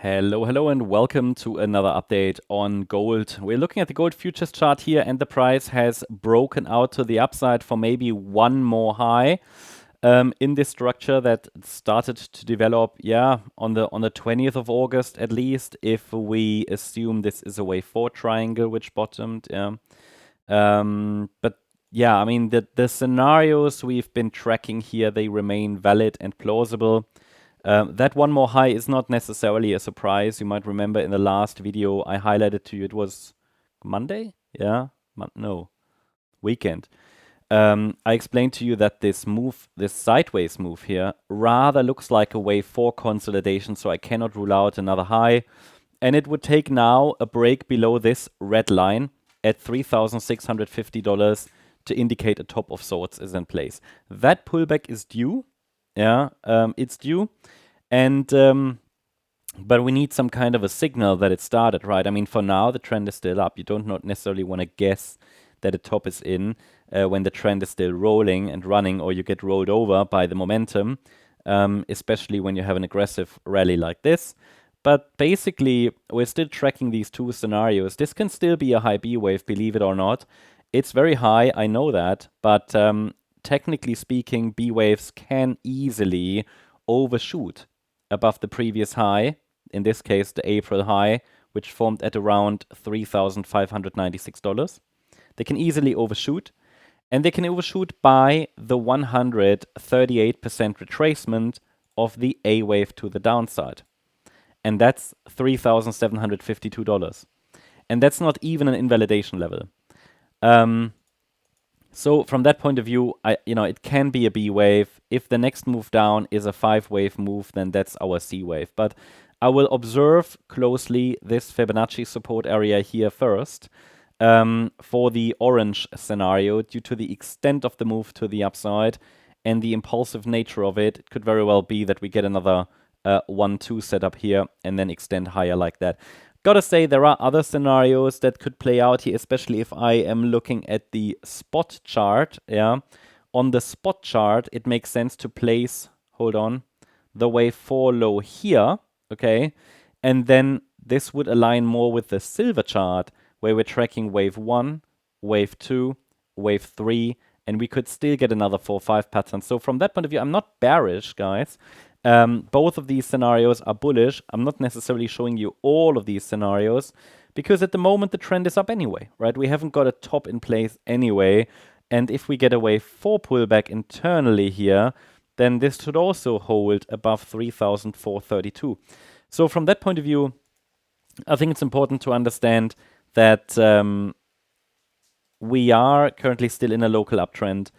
Hello, and welcome to another update on gold. We're looking at the gold futures chart here, and the price has broken out to the upside for maybe one more high in this structure that started to develop, on the 20th of August at least, if we assume this is a wave 4 triangle which bottomed. But yeah, I mean, the scenarios we've been tracking here, they remain valid and plausible. That one more high is not necessarily a surprise. You might remember in the last video I highlighted to you, it was Monday? Yeah? No, weekend. I explained to you that this move, this sideways move here, rather looks like a wave 4 consolidation, so I cannot rule out another high. And it would take now a break below this red line at $3,650 to indicate a top of sorts is in place. That pullback is due. It's due. And but we need some kind of a signal that it started, right? I mean, for now, the trend is still up. You don't not necessarily want to guess that a top is in when the trend is still rolling and running, or you get rolled over by the momentum, especially when you have an aggressive rally like this. But basically, we're still tracking these two scenarios. This can still be a high B wave, believe it or not. It's very high, I know that, but technically speaking, B waves can easily overshoot above the previous high, in this case the April high, which formed at around $3,596. They can easily overshoot, and they can overshoot by the 138% retracement of the A wave to the downside. And that's $3,752. And that's not even an invalidation level. So from that point of view, it can be a B wave. If the next move down is a 5-wave move, then that's our C wave. But I will observe closely this Fibonacci support area here first for the orange scenario. Due to the extent of the move to the upside and the impulsive nature of it, it could very well be that we get another 1-2 setup here and then extend higher like that. Gotta say, there are other scenarios that could play out here, especially if I am looking at the spot chart. On the spot chart, it makes sense to place, the wave 4 low here, okay? And then this would align more with the silver chart, where we're tracking wave 1, wave 2, wave 3, and we could still get another 4-5 pattern. So from that point of view, I'm not bearish, guys. Both of these scenarios are bullish. I'm not necessarily showing you all of these scenarios because at the moment the trend is up anyway, right? We haven't got a top in place anyway. And if we get a wave 4 pullback internally here, then this should also hold above 3,432. So from that point of view, I think it's important to understand that we are currently still in a local uptrend.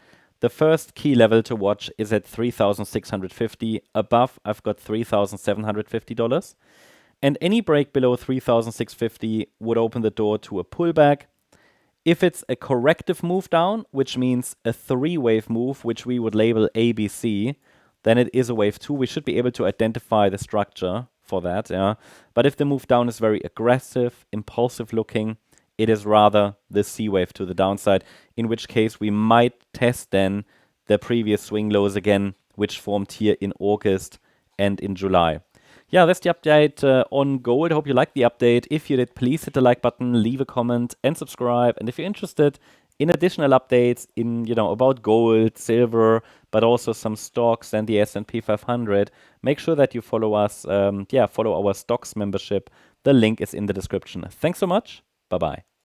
The first key level to watch is at 3,650. Above, I've got $3,750. And any break below 3,650 would open the door to a pullback. If it's a corrective move down, which means a 3-wave move, which we would label ABC, then it is a wave 2. We should be able to identify the structure for that. But if the move down is very aggressive, impulsive looking, it is rather the C wave to the downside, in which case we might test then the previous swing lows again, which formed here in August and in July. Yeah, that's the update on gold. I hope you liked the update. If you did, please hit the like button, leave a comment, and subscribe. And if you're interested in additional updates in, about gold, silver, but also some stocks and the S&P 500, make sure that you follow us. Follow our stocks membership. The link is in the description. Thanks so much. Bye-bye.